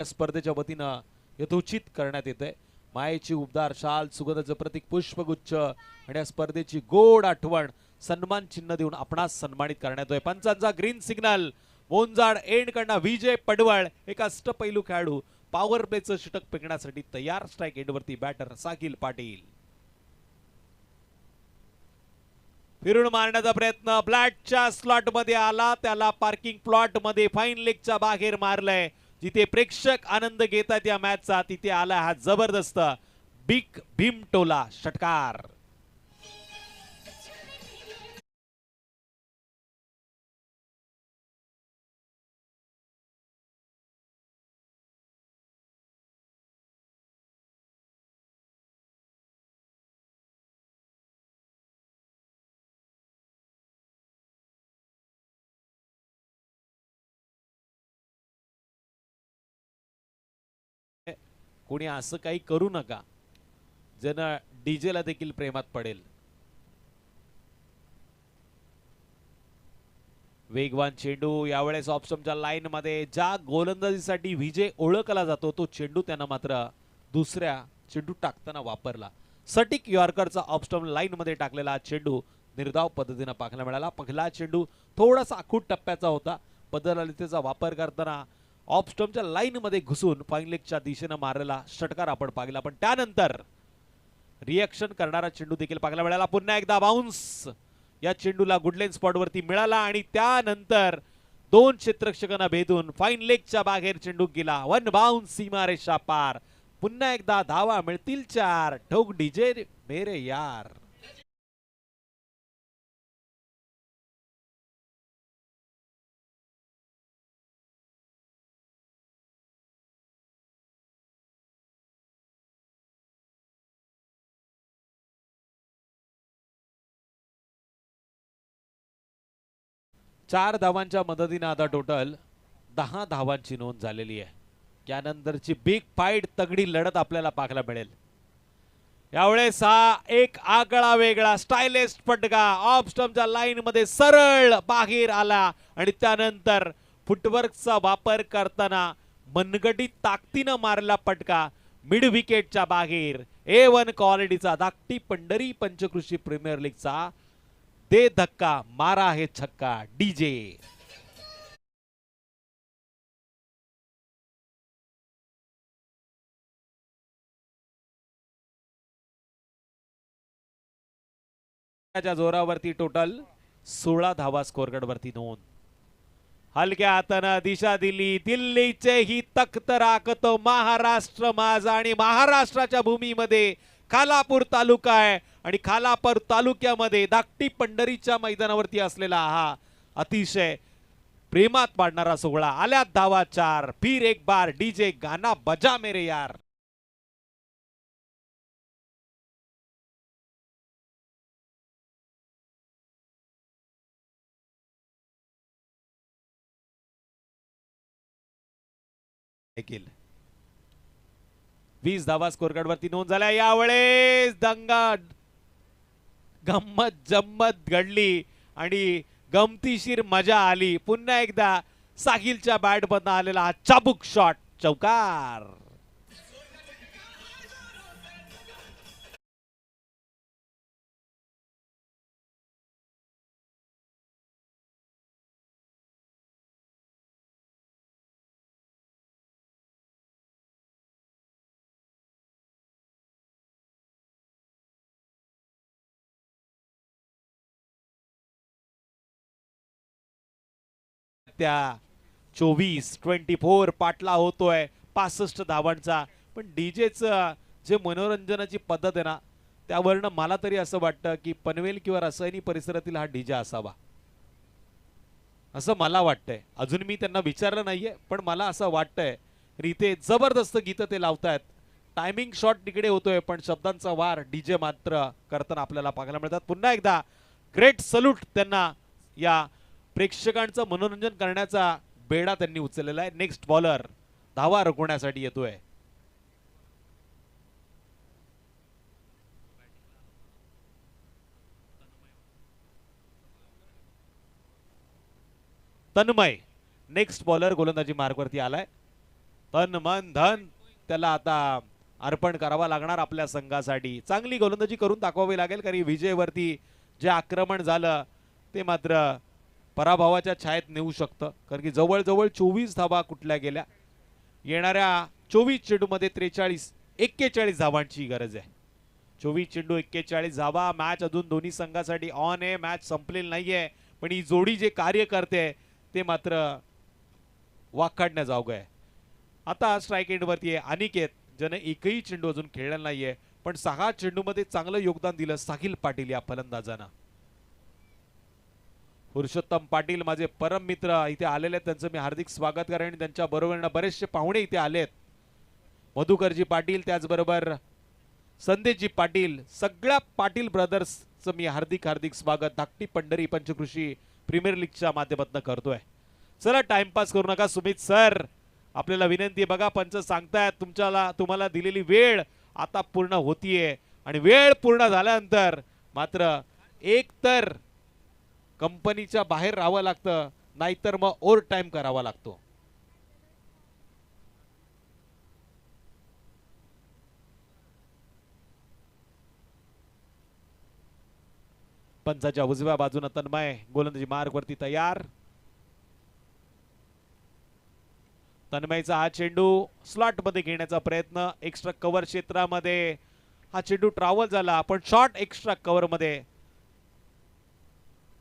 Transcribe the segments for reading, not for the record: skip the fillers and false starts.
स्पर्धेच्या वतीनं यथोचित करण्यात येते। मायेची उबदार शाल, सुगंधाचं प्रतीक पुष्पगुच्छ आणि या स्पर्धेची गोड आठवण सन्मान चिन्ह देऊन आपणास सन्मानित करण्यात येतोय। पंचांचा ग्रीन सिग्नल, मोंजाड एंड कडनं विजय पडवळ एक अष्टपैलू खेळाडू पॉवर प्लेचं षटक फेकण्यासाठी तयार। स्ट्राइक एंडवरती बॅटर सागिल पाटील फिरून मारण्याचा प्रयत्न, ब्लॅटच्या स्लॉट मध्ये आला, त्याला पार्किंग प्लॉट मध्ये फाईन लेगच्या बाहेर मारलंय। जिथे प्रेक्षक आनंद घेतात या मॅचचा तिथे आला हा जबरदस्त बिग भीमटोला षटकार। कोणी असं काही करू नका ज्यानं डीजेला देखील प्रेमात पडेल। वेगवान चेंडू यावेळेस ऑप्शनच्या लाईन मध्ये ज्या गोलंदाजीसाठी विजय ओळखला जातो तो चेंडू त्यांना मात्र दुसऱ्या चेंडू टाकताना वापरला। सटिक यॉर्करचा ऑप्शन लाईन मध्ये टाकलेला चेंडू निर्धाव पद्धतीने पाहायला मिळाला। पहिला चेंडू थोडासा आखूट टप्प्याचा होता, पदरलितेचा वापर करताना ऑफस्टंपच्या लाईन मध्ये घुसून फाईन लेगच्या दिशेने मारलेला षटकार आपण पाहिला। पण त्यानंतर रिएक्शन करणारा चेंडू देखील पाहायला मिळाला। पुन्हा एकदा बाउन्स या चेंडूला गुडलेन स्पॉट वरती मिळाला आणि त्यानंतर दोन क्षेत्ररक्षकांना भेदून फाईन लेगच्या बाहेर चेंडू गेला। वन बाउन्स सीमारेषा पार। पुन्हा एकदा धावा मिळतील 4। ठोक डीजे मेरे यार। चार धावांच्या मदतीने आता टोटल 10 धावांची नोंद झालेली आहे। त्यानंतरची बिग फाईट तगडी लढत आपल्याला पाहायला मिळेल। यावेळेस हा एक आगळा वेगळा स्टायलिश फटका ऑफ स्टंपच्या लाईन मध्ये सरळ बाहेर आला आणि त्यानंतर फुटवर्कचा वापर करताना मनगटीत ताकदीने मारला फटका मिड विकेटच्या बाहेर। A1 क्वालिटीचा धाकटी पंढरी पंचकृषी प्रीमियर लीगचा दे धक्का मारा आहे छक्का डीजे। च्या जोरावरती टोटल 16 धावा स्कोरकार्ड वरती नोंद। हलक्या हाताने दिशा दिली, दिल्लीचे ही तख्त राखतो महाराष्ट्र माझा आणि महाराष्ट्राच्या भूमीमध्ये खालापूर तालुका आहे आणि खालापूर तालुक्यामध्ये धाकटी पंढरीच्या मैदानावरती असलेला हा अतिशय प्रेमात पाडणारा सोहळा। आल्यात धावा 4। फिर एक बार डीजे गाना बजा मेरे यार। देखील 20 धावा स्कोरकार्ड वरती नोंद झाल्या। यावेळेस दंगा गंमत जम्मत घडली आणि गमतीशीर मजा आली। पुन्हा एकदा साहिलच्या बॅट मधून आलेला हा चाबुक शॉट चौकार। त्या 24 पाटला होतोय 65 धावांचा। पण डीजेचं जे मनोरंजनाची पद्धत आहे ना त्यावरनं मला तरी असं वाटतं की पनवेल किंवा रसायनी परिसरातील हा डीजे असावा असं मला वाटतंय। अजून मी त्यांना विचारलं नाहीये पण मला असं वाटतंय। इथे जबरदस्त गीतं ते लावतायत, टायमिंग शॉट तिकडे होतोय पण शब्दांचा वार डीजे मात्र करताना आपल्याला पाहायला मिळतात। पुन्हा एकदा ग्रेट सल्यूट त्यांना या प्रेक्षकांचं मनोरंजन करण्याचा बेडा त्यांनी उचललेला आहे। नेक्स्ट बॉलर धावा रोखण्यासाठी येतोय। तन्मय नेक्स्ट बॉलर गोलंदाजी मार्कवरती आलाय। तन मन धन त्याला आता अर्पण करावा लागणार आपल्या संघासाठी. चांगली गोलंदाजी करून दाखवावी लागेल, कारण विजयवरती जे आक्रमण झालं ते मात्र पराभवाच्या छायेत नेऊ शकतं, कारण की जवळजवळ 24 धावा कुठल्या गेल्या. येणाऱ्या 24 चेंडूमध्ये 41 धावांची गरज आहे. 24 चेंडू 41 धावा. मॅच अजून दोन्ही संघासाठी ऑन आहे, मॅच संपलेली नाहीये, पण ही जोडी जे कार्य करते ते मात्र वाखाणण्याजोगं आहे. आता स्ट्राईक एंडवरती आहे अनिकेत, ज्याने एकही चेंडू अजून खेळलेला नाहीये, पण 6 चेंडूमध्ये चांगलं योगदान दिलं साहिल पाटील या फलंदाजानं. पुरुषोत्तम पाटील माझे परम मित्र इथे आलेले आहेत, त्यांचं मी हार्दिक स्वागत करेन. आणि त्यांच्या बरोबर बरेचसे पाहुणे इथे आलेत. मधुकरजी पाटील, त्याचबरोबर संदेशजी पाटील, सगळ्या पाटील ब्रदर्सचं मी हार्दिक हार्दिक स्वागत धाकटी पंढरी पंचकृषी प्रीमियर लीगच्या माध्यमातून करतोय. चला टाइमपास करू नका. सुमित सर, आपल्याला विनंती आहे, बघा पंच सांगतायत तुम्हाला दिलेली वेळ आता पूर्ण होतीये, आणि वेळ पूर्ण झाल्यानंतर मात्र एक तर कंपनीच्या बाहेर राहावं लागतं, नाहीतर मग ओव्हर टाइम करावा लागतो. पंचाच्या उजव्या बाजूने तन्मय गोलंदाजी मार्ग वरती तयार. तन्मयचा हा चेंडू स्लॉट मध्ये घेण्याचा प्रयत्न, एक्स्ट्रा कव्हर क्षेत्रामध्ये हा चेंडू ट्रॅव्हल झाला, पण शॉर्ट एक्स्ट्रा कव्हर मध्ये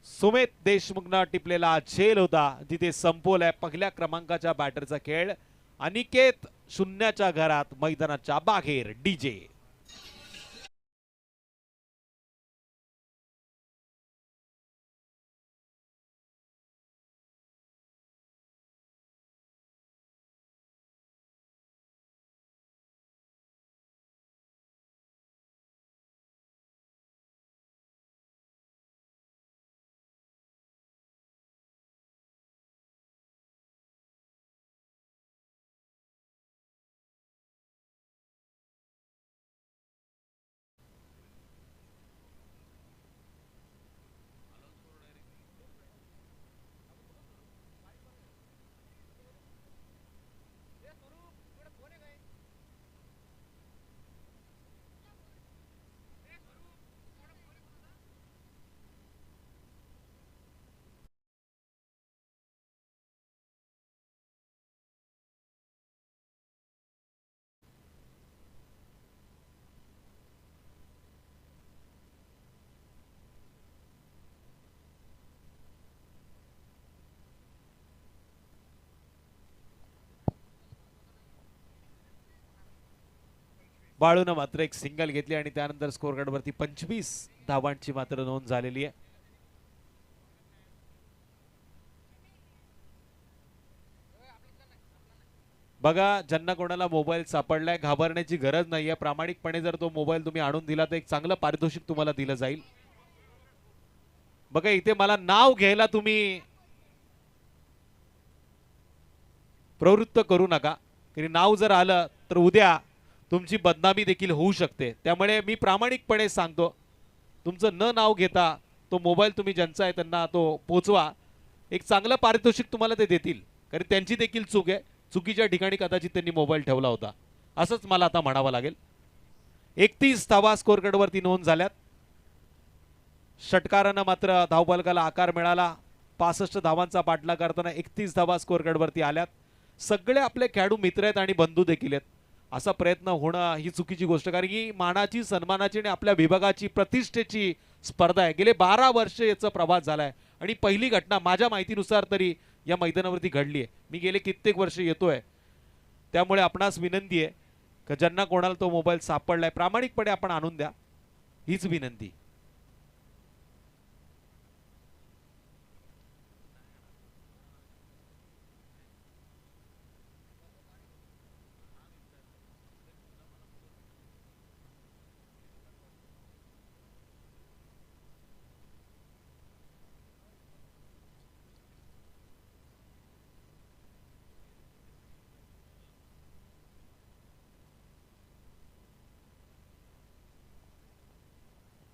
सुमित देशमुखनं टिपलेला झेल होता, जिथे संपवलाय पहिल्या क्रमांकाच्या बॅटरचा खेळ. अनिकेत शून्याच्या घरात मैदानाच्या बाहेर डीजे. बाळूनं मात्र एक सिंगल घेतली, आणि त्यानंतर स्कोर कार्ड वरती 25 धावांची मात्र नोंद झालेली आहे. बघा, ज्यांना कोणाला मोबाईल सापडलाय घाबरण्याची गरज नाहीये. प्रामाणिकपणे जर तो मोबाईल तुम्ही आणून दिला तर एक चांगलं पारितोषिक तुम्हाला दिलं जाईल. बघा, इथे मला नाव घ्यायला तुम्ही प्रवृत्त करू नका, की नाव जर आलं तर उद्या तुमची बदनामी देखील होऊ शकते. त्यामुळे मी प्रामाणिकपणे सांगतो, तुमचं न नाव घेता तो मोबाईल तुम्ही ज्यांचा आहे त्यांना तो पोचवा. एक चांगलं पारितोषिक तुम्हाला ते देतील, कारण त्यांची देखील चूक आहे. चुकीच्या ठिकाणी कदाचित त्यांनी मोबाईल ठेवला होता, असंच मला आता म्हणावं लागेल. 31 धावा स्कोर कार्डवरती नोंद झाल्यात. षटकारानं मात्र धावफलकाला आकार मिळाला. 65 धावांचा पाठलाग करताना 31 धावा स्कोर कार्डवरती आल्यात. सगळे आपले खेळाडू मित्र आहेत आणि बंधू देखील आहेत. असा प्रयत्न होणं ही चुकीची गोष्ट, कारण की मानाची, सन्मानाची आणि आपल्या विभागाची प्रतिष्ठेची स्पर्धा आहे. गेले 12 वर्ष याचा प्रवास झालाय, आणि पहिली घटना माझ्या माहितीनुसार तरी या मैदानावरती घडली आहे. मी गेले कित्येक वर्ष येतोय, त्यामुळे आपणास विनंती आहे की ज्यांना कोणाला तो मोबाईल सापडलाय प्रामाणिकपणे आपण आणून द्या, हीच विनंती.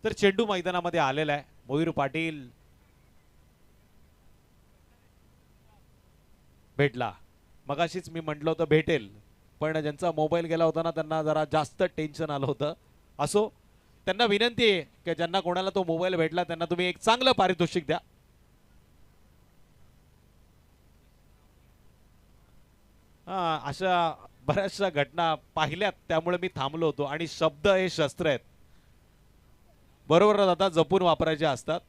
तर चेंडू मैदानामध्ये आलेला आहे. मयूर पाटील भेटला, मगाशीच मी म्हटलं होतं भेटेल, पण ज्यांचा मोबाईल गेला होता ना त्यांना जरा जास्त टेन्शन आलं होतं. असो, त्यांना विनंती आहे की ज्यांना कोणाला तो मोबाईल भेटला त्यांना तुम्ही एक चांगलं पारितोषिक द्या. अशा बऱ्याचशा घटना पाहिल्यात त्यामुळे मी थांबलो होतो. आणि शब्द हे शस्त्र आहेत, बरोबर ना दादा, जपून वापरायचे असतात.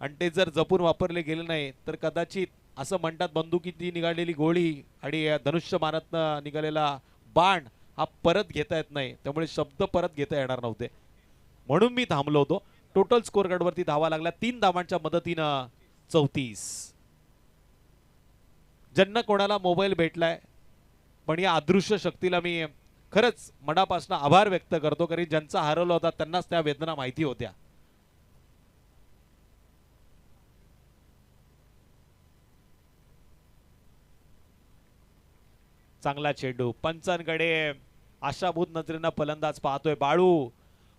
आणि ते जर जपून वापरले गेले नाही तर कदाचित असं म्हणतात बंदुकीतली निघालेली गोळी आणि धनुष्यबाणातनं निघालेला बाण हा परत घेता येत नाही, त्यामुळे शब्द परत घेता येणार नव्हते, म्हणून मी थांबलो होतो. टोटल स्कोर कार्डवरती धावा लागल्या 3 धावांच्या मदतीनं 34. ज्यांना कोणाला मोबाईल भेटलाय, पण या अदृश्य शक्तीला मी खरंच मनापासून आभार व्यक्त करतो, कारण ज्यांचा हरवला होता त्यांनाच त्या वेदना माहिती होत्या. चांगला चेंडू पंचांकडे, आशाभूत नजरेनं फलंदाज पाहतोय बाळू.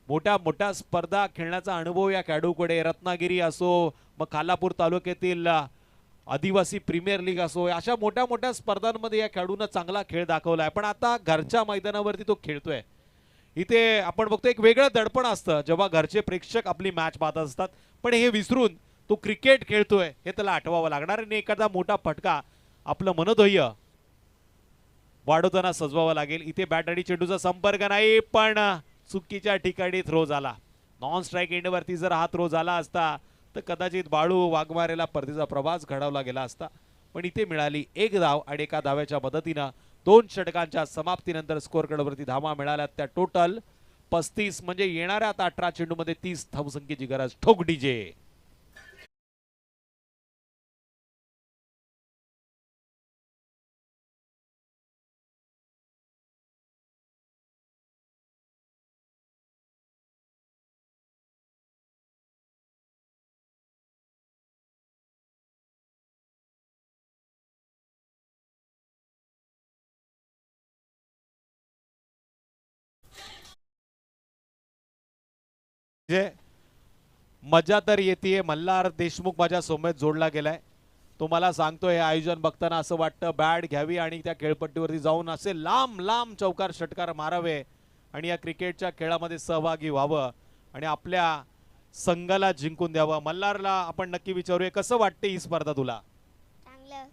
मोठ्या मोठ्या स्पर्धा खेळण्याचा अनुभव या खेळाडूकडे, रत्नागिरी असो, मग खालापूर तालुक्यातील आदिवासी प्रीमियर लीग असो, अशा मोठ्या मोठ्या स्पर्धांमध्ये या खेळाडूंना चांगला खेळ दाखवलाय. पण आता घरच्या मैदानावरती तो खेळतोय. इथे आपण बघतो एक वेगळं दडपण असतं जेव्हा घरचे प्रेक्षक आपली मॅच पाहत असतात, पण हे विसरून तो क्रिकेट खेळतोय हे त्याला आठवावं लागणार. आणि एखादा मोठा फटका आपलं मनोधैर्य वाढवताना सजवावा लागेल. इथे बॅट आणि चेंडूचा संपर्क नाही, पण चुकीच्या ठिकाणी थ्रो झाला. नॉन स्ट्राईक एंडवरती जर हा थ्रो झाला असता तर कदाचित बाळू वाघमारेला परतीचा प्रवास घडवला गेला असता. पण इथे मिळाली एक धाव आणि एका धाव्याच्या मदतीनं 2 षटकांच्या समाप्तीनंतर स्कोअर कार्डवरती धावा मिळाल्या त्या टोटल 35. म्हणजे येणाऱ्या आता 18 चेंडूमध्ये 30 धावसंख्येची गरज. ठोक डीजे. जे मजा तर येते. मल्हार देशमुख माझ्या सोबत जोडला गेलाय. तुम्हाला सांगतो हे आयोजन बघताना असं वाटतं बॅट घ्यावी आणि त्या खेळपट्टीवरती जाऊन असे लांब लांब चौकार षटकार मारावे आणि या क्रिकेटच्या खेळामध्ये सहभागी व्हावं आणि आपल्या संघाला जिंकून द्यावं. मल्हारला आपण नक्की विचारूया कसं वाटते ही स्पर्धा तुला. चांगलं.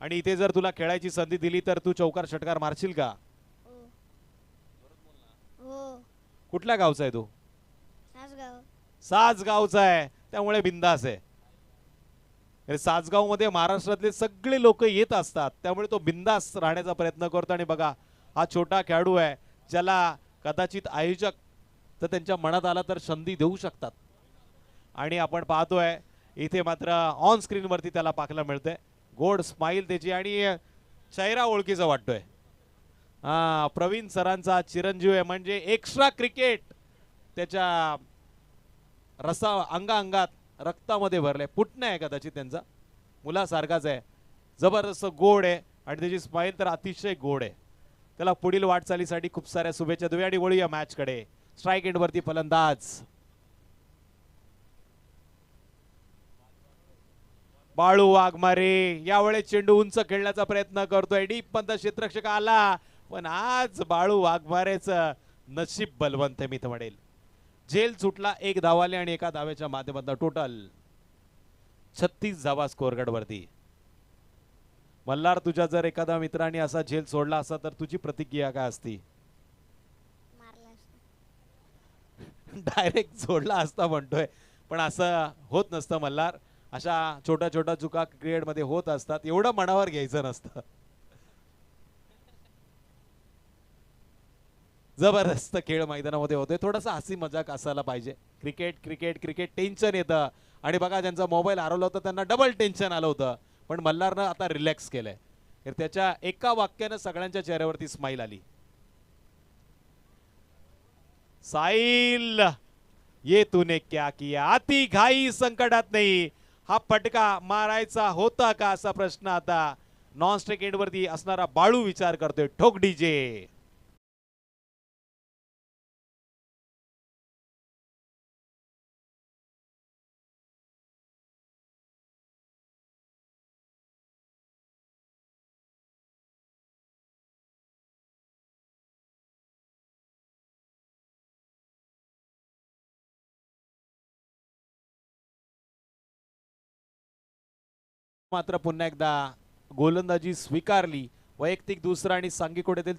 आणि इथे जर तुला खेळायची संधी दिली तर तू चौकार षटकार मारशील का. हो. हो. कुठल्या गावचा आहे तू. सासगाव. सासगावचा आहे त्यामुळे बिंदास आहे. सासगाव मध्ये महाराष्ट्रातले सगळे लोक येत असतात त्यामुळे तो बिंदास राहण्याचा प्रयत्न करतो. आणि बघा हा छोटा खेळाडू आहे ज्याला कदाचित आयोजक तर त्यांच्या मनात आला तर संधी देऊ शकतात. आणि आपण पाहतोय इथे मात्र ऑन स्क्रीन वरती त्याला पाहायला मिळतंय गोड स्माइल त्याची आणि चेहरा ओळखीचा वाटतोय. प्रवीण सरांचा चिरंजीव आहे म्हणजे एक्स्ट्रा क्रिकेट त्याच्या रसा अंगात रक्तामध्ये भरले. पुटणं आहे कदाचित त्यांचा, मुलासारखाच आहे, जबरदस्त गोड आहे आणि त्याची स्माइल तर अतिशय गोड आहे. त्याला पुढील वाटचालीसाठी खूप साऱ्या शुभेच्छा देऊया आणि वळूया मॅच कडे. स्ट्राईक एंड वरती फलंदाज बाळू वाघमारे यावेळेस चेंडू उंच खेळण्याचा प्रयत्न करतोय. डीप पंत क्षेत्ररक्षक आला पण आज बाळू वाघमारेचं नशीब बलवंत मी तर म्हणेल. झेल सुटला, एक धावाले आणि एका धाव्याच्या माध्यमातून टोटल 36 धावा स्कोअर कार्ड वरती. मल्हार तुझ्या जर एखाद्या मित्राने असा झेल सोडला असता तर तुझी प्रतिक्रिया काय असती. डायरेक्ट सोडला असता म्हणतोय पण असं होत नसतं मल्हार. अशा छोट्या छोट्या चुका क्रिकेट मध्ये होत असतात, एवढं मनावर घ्यायचं नसतं. जबरदस्त खेळ मैदानामध्ये होते. थोडासा हसी मजाक असायला पाहिजे. क्रिकेट क्रिकेट क्रिकेट टेन्शन येतं आणि बघा ज्यांचा मोबाईल हरवला होता त्यांना डबल टेन्शन आलं होतं. पण मल्हारनं आता रिलॅक्स केलंय. त्याच्या एका वाक्यानं सगळ्यांच्या चेहऱ्यावरती स्माइल आली. साहिल ये तूने क्या किया. अति घाई संकटात नाही. हा फटका मारायचा होता का असा प्रश्न आता नॉन स्ट्राइक एंड वरती असणारा बाळू विचार करतोय. ठोक डीजे. मात्र पुन्हा एकदा गोलंदाजी स्वीकारली. वैयक्तिक दुसरा आणि सांघिक येथील